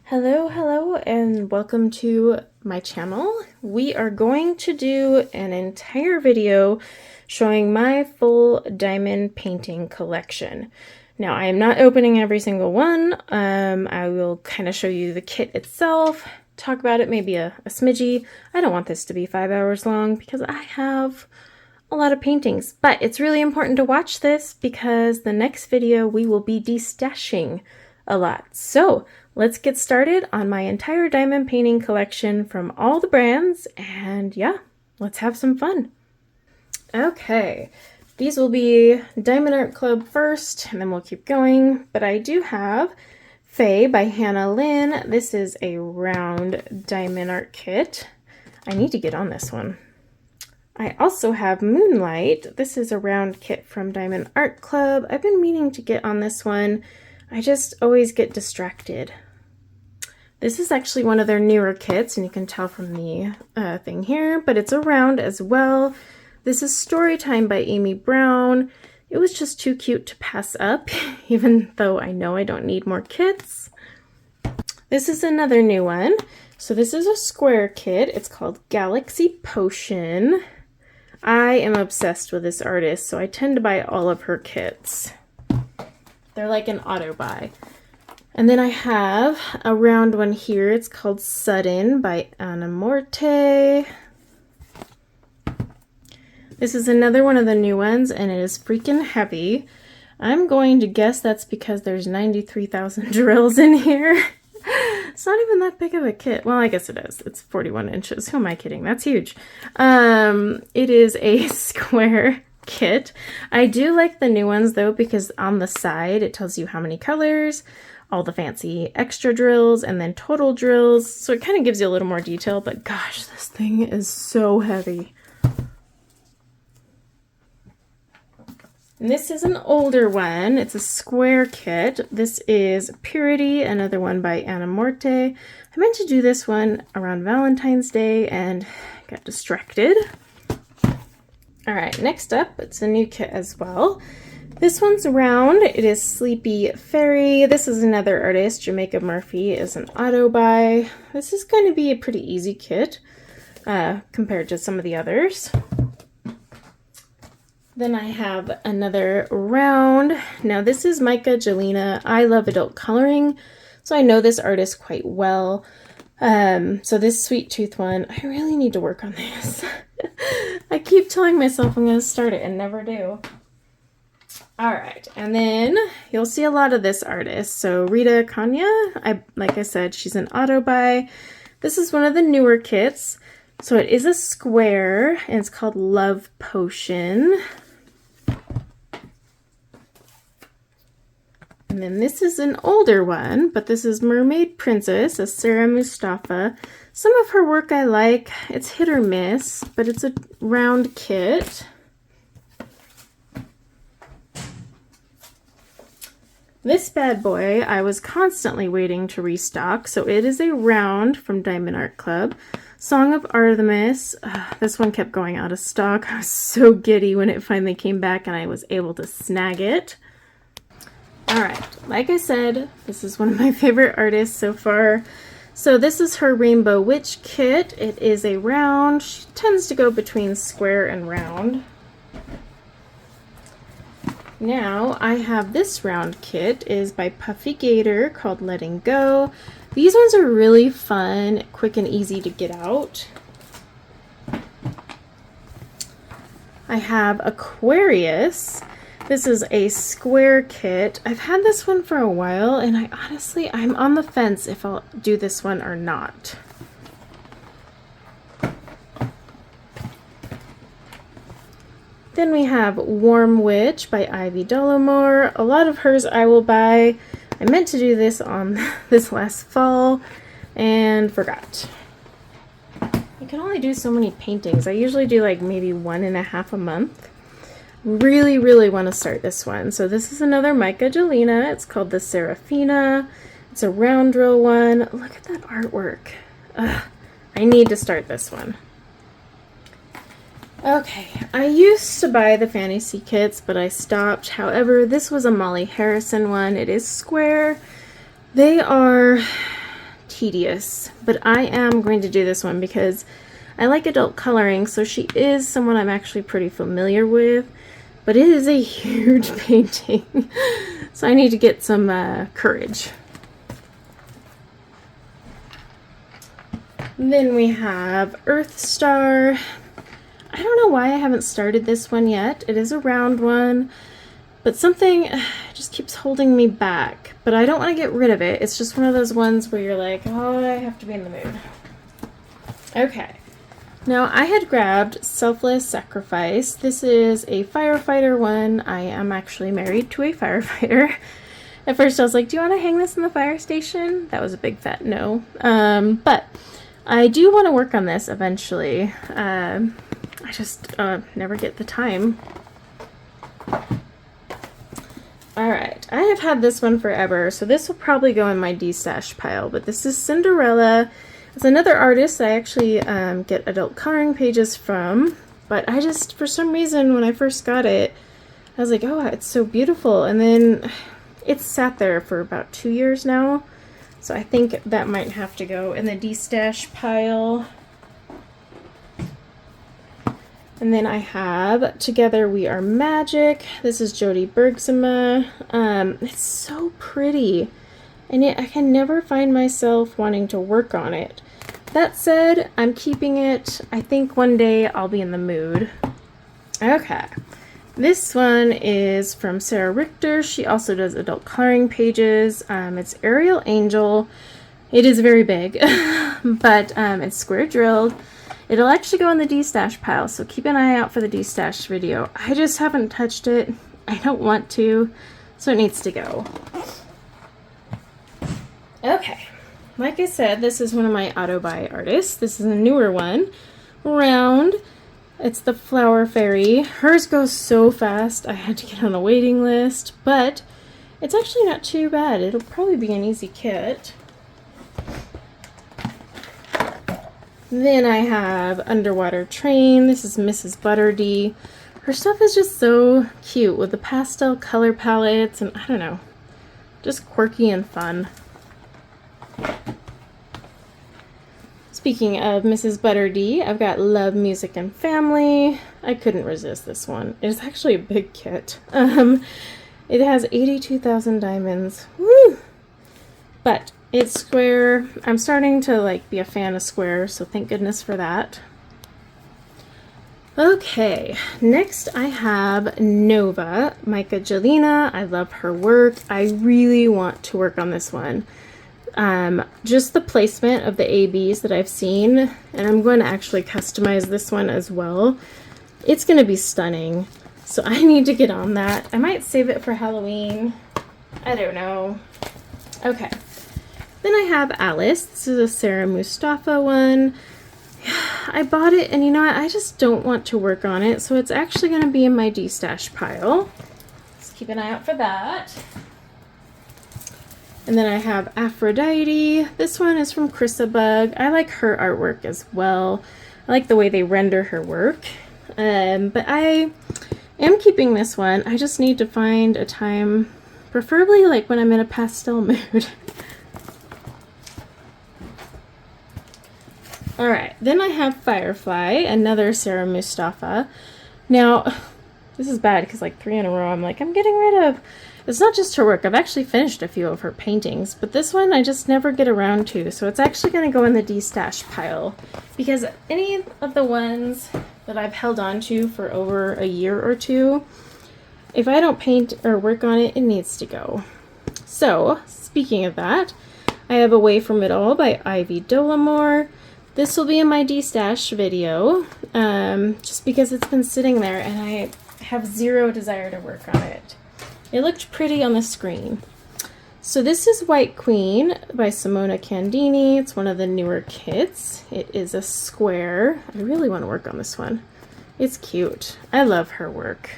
Hello, and welcome to my channel. We are going to do an entire video showing my full diamond painting collection. Now, I am not opening every single one. I will kind of show you the kit itself, talk about it maybe a smidgy. I don't want this to be 5 hours long because I have a lot of paintings, but it's really important to watch this because the next video we will be destashing a lot. So let's get started on my entire diamond painting collection from all the brands, and yeah, let's have some fun. Okay, these will be Diamond Art Club first, and then we'll keep going, but I do have Faye by Hannah Lynn. This is a round diamond art kit. I need to get on this one. I also have Moonlight. This is a round kit from Diamond Art Club. I've been meaning to get on this one. I just always get distracted. This is actually one of their newer kits, and you can tell from the thing here, but it's a round as well. This is Storytime by Amy Brown. It was just too cute to pass up, even though I know I don't need more kits. This is another new one. So this is a square kit. It's called Galaxy Potion. I am obsessed with this artist, so I tend to buy all of her kits. They're like an auto buy. And then I have a round one here. It's called Sudden by Anna Morte. This is another one of the new ones, and it is freaking heavy. I'm going to guess that's because there's 93,000 drills in here. It's not even that big of a kit. Well, I guess it is. It's 41 inches. Who am I kidding? That's huge. It is a square kit. I do like the new ones though, because on the side it tells you how many colors, all the fancy extra drills, and then total drills. So it kind of gives you a little more detail, but gosh, this thing is so heavy. And this is an older one. It's a square kit. This is Purity, another one by Anna Morte. I meant to do this one around Valentine's Day and got distracted. All right, next up, it's a new kit as well. This one's round. It is Sleepy Fairy. This is another artist. Jamaica Murphy is an auto buy. This is going to be a pretty easy kit compared to some of the others. Then I have another round. Now this is Micah Jelena. I love adult coloring, so I know this artist quite well. So this Sweet Tooth one, I really need to work on this. I keep telling myself I'm going to start it and never do. All right, and then you'll see a lot of this artist. So Rita Kanya, like I said, she's an auto buy. This is one of the newer kits. So it is a square, and it's called Love Potion. And then this is an older one, but this is Mermaid Princess, a Sarah Mustafa. Some of her work I like. It's hit or miss, but it's a round kit. This bad boy I was constantly waiting to restock, so it is a round from Diamond Art Club. Song of Artemis. This one kept going out of stock. I was so giddy when it finally came back and I was able to snag it. Alright, like I said, this is one of my favorite artists so far. So this is her Rainbow Witch kit. It is a round. She tends to go between square and round. Now I have this round kit. It is by Puffy Gator, called Letting Go. These ones are really fun, quick and easy to get out. I have Aquarius. This is a square kit. I've had this one for a while, and I'm on the fence if I'll do this one or not. Then we have Warm Witch by Ivy Dollamore. A lot of hers I will buy. I meant to do this on this last fall and forgot. I can only do so many paintings. I usually do like maybe 1.5 a month. Really want to start this one. So this is another Micah Jelena. It's called the Serafina. It's a round drill one. Look at that artwork. Ugh, I need to start this one. Okay, I used to buy the fantasy kits, but I stopped. However, this was a Molly Harrison one. It is square. They are tedious, but I am going to do this one because I like adult coloring, so she is someone I'm actually pretty familiar with, but it is a huge painting, so I need to get some courage. Then we have Earth Star. I don't know why I haven't started this one yet. It is a round one, but something just keeps holding me back. But I don't want to get rid of it. It's just one of those ones where you're like, oh, I have to be in the mood. Okay. Now I had grabbed Selfless Sacrifice. This is a firefighter one. I am actually married to a firefighter. At first I was like, do you want to hang this in the fire station? That was a big fat no. But I do want to work on this eventually. I just never get the time. Alright, I have had this one forever, so this will probably go in my D-stash pile, but this is Cinderella. It's another artist I actually get adult coloring pages from, but I just, for some reason, when I first got it, I was like, oh, it's so beautiful, and then it's sat there for about 2 years now, so I think that might have to go in the D-stash pile. And then I have Together We Are Magic. This is Jody Bergsma. It's so pretty, and yet I can never find myself wanting to work on it. That said, I'm keeping it. I think one day I'll be in the mood. Okay. This one is from Sarah Richter. She also does adult coloring pages. It's Ariel Angel. It is very big, but it's square drilled. It'll actually go in the D-stash pile, so keep an eye out for the D-stash video. I just haven't touched it. I don't want to, so it needs to go. Okay, like I said, this is one of my auto-buy artists. This is a newer one. Round. It's the Flower Fairy. Hers goes so fast, I had to get on a waiting list, but it's actually not too bad. It'll probably be an easy kit. Then I have Underwater Train. This is Mrs. Butterdee. Her stuff is just so cute with the pastel color palettes and I don't know, just quirky and fun. Speaking of Mrs. Butterdee, I've got Love, Music, and Family. I couldn't resist this one. It's actually a big kit. It has 82,000 diamonds. Woo! But it's square. I'm starting to be a fan of square, so thank goodness for that. Okay, next I have Nova, Micah Jelena. I love her work. I really want to work on this one. Just the placement of the ABs that I've seen, and I'm going to actually customize this one as well. It's going to be stunning, so I need to get on that. I might save it for Halloween. I don't know. Okay. Then I have Alice. This is a Sarah Mustafa one. I bought it, and you know what? I just don't want to work on it, so it's actually going to be in my D-stash pile. Let's keep an eye out for that. And then I have Aphrodite. This one is from Chrisabug. I like her artwork as well. I like the way they render her work. But I am keeping this one. I just need to find a time, preferably when I'm in a pastel mood. Alright, then I have Firefly, another Sarah Mustafa. Now, this is bad because 3 in a row I'm getting rid of. It's not just her work. I've actually finished a few of her paintings, but this one I just never get around to, so it's actually going to go in the D-stash pile. Because any of the ones that I've held on to for over a year or two, if I don't paint or work on it, it needs to go. So, speaking of that, I have Away From It All by Ivy Dollamore. This will be in my D-stash video, just because it's been sitting there and I have zero desire to work on it. It looked pretty on the screen. So this is White Queen by Simona Candini. It's one of the newer kits. It is a square. I really want to work on this one. It's cute. I love her work.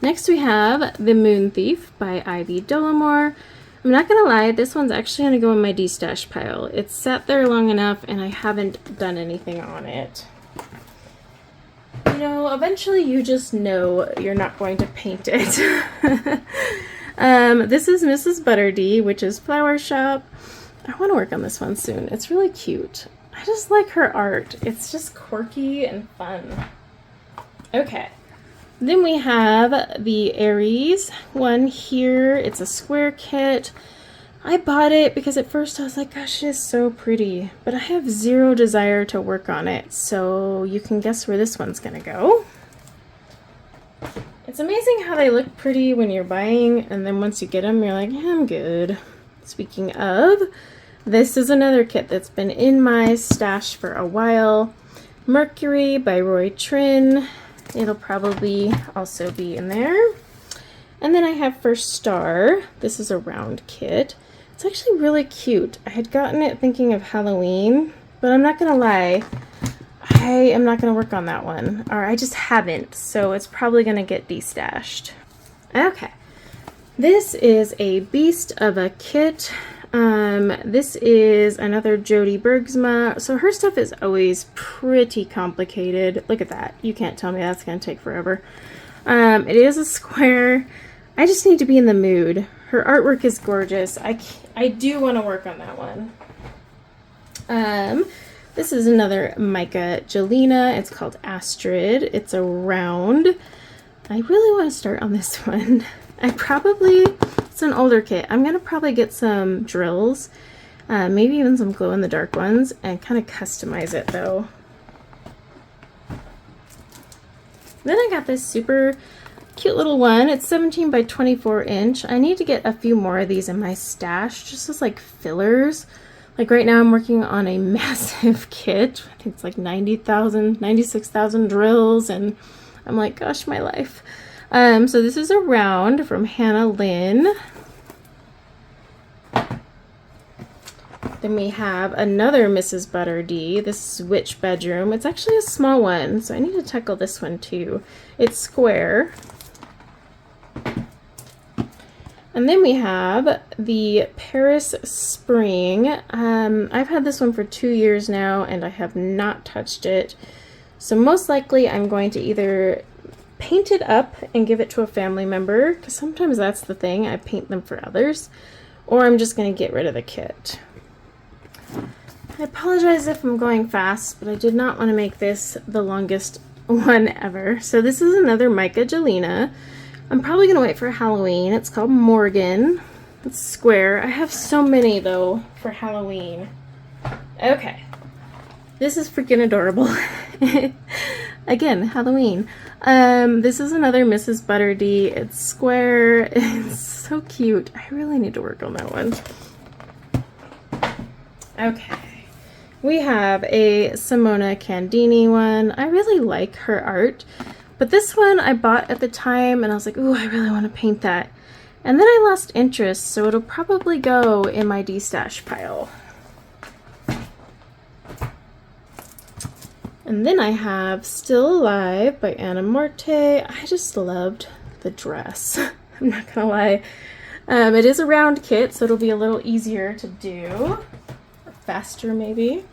Next we have The Moon Thief by Ivy Dollamore. I'm not gonna lie, this one's actually gonna go in my D-stash pile. It's sat there long enough and I haven't done anything on it. You know, eventually you just know you're not going to paint it. This is Mrs. Butterdee, which is Flower Shop. I want to work on this one soon. It's really cute. I just like her art. It's just quirky and fun. Okay. Then we have the Aries one here. It's a square kit. I bought it because at first I was like, gosh, it is so pretty, but I have zero desire to work on it. So you can guess where this one's gonna go. It's amazing how they look pretty when you're buying, and then once you get them, you're like, yeah, I'm good. Speaking of, this is another kit that's been in my stash for a while. Mercury by Roy Trin. It'll probably also be in there. And then I have First Star. This is a round kit. It's actually really cute. I had gotten it thinking of Halloween, but I'm not gonna lie, I am not gonna work on that one. Or I just haven't, so it's probably gonna get destashed. Okay. This is a beast of a kit. This is another Jody Bergsma. So her stuff is always pretty complicated. Look at that. You can't tell me that's going to take forever. It is a square. I just need to be in the mood. Her artwork is gorgeous. I do want to work on that one. This is another Mica Jelena. It's called Astrid. It's a round. I really want to start on this one. It's an older kit. I'm going to probably get some drills, maybe even some glow-in-the-dark ones, and kind of customize it though. Then I got this super cute little one. It's 17 by 24 inch. I need to get a few more of these in my stash, just as like fillers. Like right now I'm working on a massive kit. I think it's like 96,000 drills, and I'm like, gosh, my life. So this is a round from Hannah Lynn. Then we have another Mrs. Butter D. This is Witch Bedroom. It's actually a small one, so I need to tackle this one too. It's square. And then we have the Paris Spring. I've had this one for 2 years now, and I have not touched it. So most likely I'm going to either paint it up and give it to a family member, because sometimes that's the thing, I paint them for others, or I'm just going to get rid of the kit. I apologize if I'm going fast, but I did not want to make this the longest one ever. So this is another Mica Jelena. I'm probably going to wait for Halloween. It's called Morgan. It's square. I have so many though for Halloween. Okay. This is freaking adorable. Again, Halloween. This is another Mrs. Butter D. It's square. It's so cute. I really need to work on that one. Okay. We have a Simona Candini one. I really like her art, but this one I bought at the time and I was like, ooh, I really want to paint that. And then I lost interest, so it'll probably go in my destash pile. And then I have Still Alive by Anna Morte. I just loved the dress. I'm not gonna lie. It is a round kit, so it'll be a little easier to do. Or faster, maybe.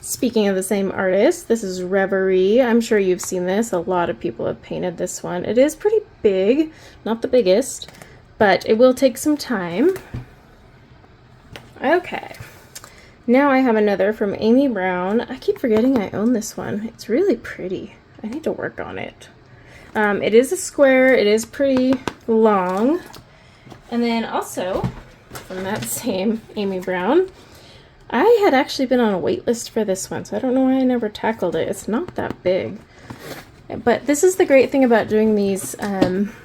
Speaking of the same artist, this is Reverie. I'm sure you've seen this. A lot of people have painted this one. It is pretty big. Not the biggest, but it will take some time. Okay. Now I have another from Amy Brown. I keep forgetting I own this one. It's really pretty. I need to work on it. It is a square. It is pretty long. And then also, from that same Amy Brown, I had actually been on a wait list for this one, so I don't know why I never tackled it. It's not that big. But this is the great thing about doing these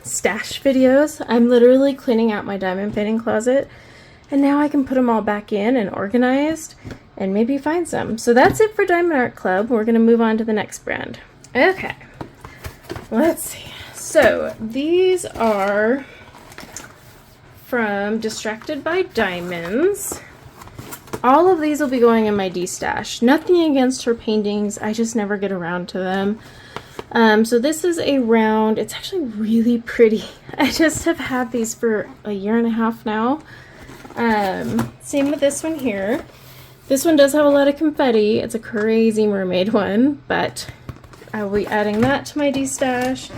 stash videos. I'm literally cleaning out my diamond painting closet, and now I can put them all back in and organized and maybe find some. So that's it for Diamond Art Club. We're going to move on to the next brand. Okay, let's see. So these are from Distracted by Diamonds. All of these will be going in my destash. Nothing against her paintings, I just never get around to them. So this is a round. It's actually really pretty. I just have had these for a year and a half now. Same with this one here. This one does have a lot of confetti. It's a crazy mermaid one, but I will be adding that to my destash.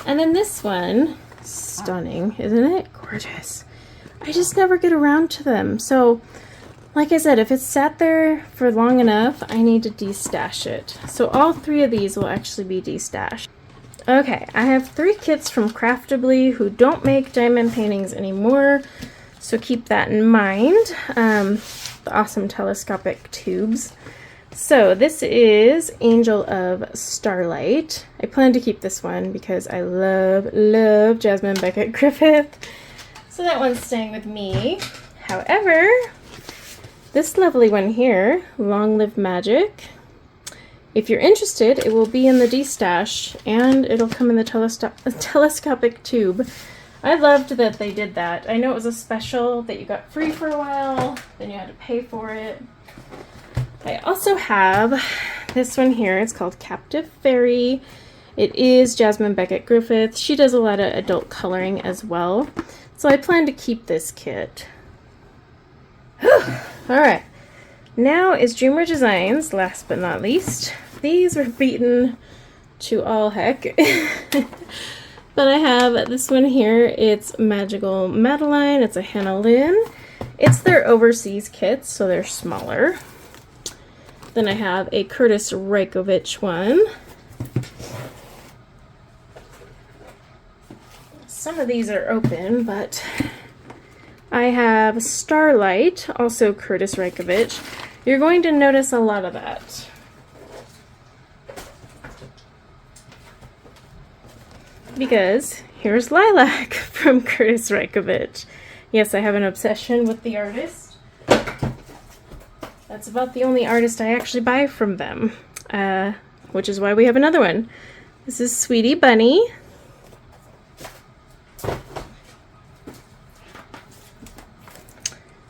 And then this one, stunning, isn't it? Gorgeous. I just never get around to them. So like I said, if it's sat there for long enough, I need to destash it. So all 3 of these will actually be destashed. Okay, I have 3 kits from Craftably who don't make diamond paintings anymore, so keep that in mind. The awesome telescopic tubes. So this is Angel of Starlight. I plan to keep this one because I love Jasmine Beckett Griffith. So that one's staying with me. However, this lovely one here, Long Live Magic. If you're interested, it will be in the destash and it'll come in the telescopic tube. I loved that they did that. I know it was a special that you got free for a while, then you had to pay for it. I also have this one here. It's called Captive Fairy. It is Jasmine Beckett Griffith. She does a lot of adult coloring as well. So I plan to keep this kit. Alright, now is Dreamer Designs, last but not least. These were beaten to all heck. But I have this one here. It's Magical Madeline. It's a Hannah Lynn. It's their overseas kits, so they're smaller. Then I have a Curtis Rajkovic one. Some of these are open, but I have Starlight, also Curtis Rajkovic. You're going to notice a lot of that. Because here's Lilac from Curtis Rajkovic. Yes, I have an obsession with the artist. That's about the only artist I actually buy from them, which is why we have another one. This is Sweetie Bunny.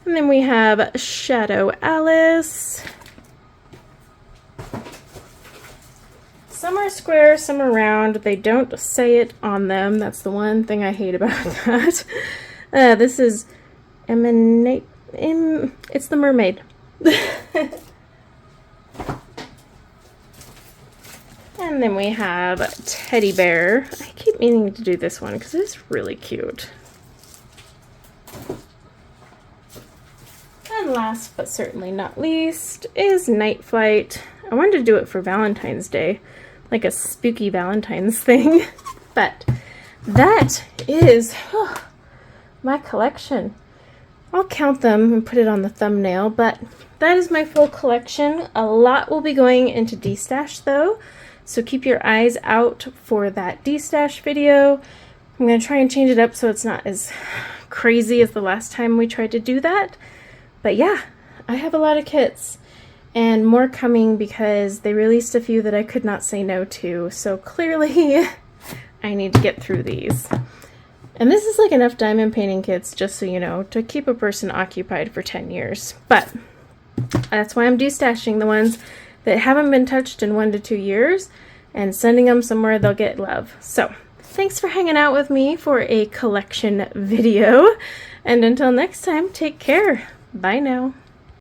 And then we have Shadow Alice. Some are square, some are round. They don't say it on them. That's the one thing I hate about that. This is it's the mermaid. And then we have Teddy Bear. I keep meaning to do this one because it's really cute. And last but certainly not least is Night Flight. I wanted to do it for Valentine's Day, like a spooky Valentine's thing. But that is my collection. I'll count them and put it on the thumbnail, but that is my full collection. A lot will be going into destash though, so keep your eyes out for that destash video. I'm going to try and change it up so it's not as crazy as the last time we tried to do that. But yeah, I have a lot of kits and more coming because they released a few that I could not say no to, so clearly I need to get through these. And this is like enough diamond painting kits, just so you know, to keep a person occupied for 10 years. But that's why I'm destashing the ones that haven't been touched in 1 to 2 years and sending them somewhere they'll get love. So thanks for hanging out with me for a collection video. And until next time, take care. Bye now.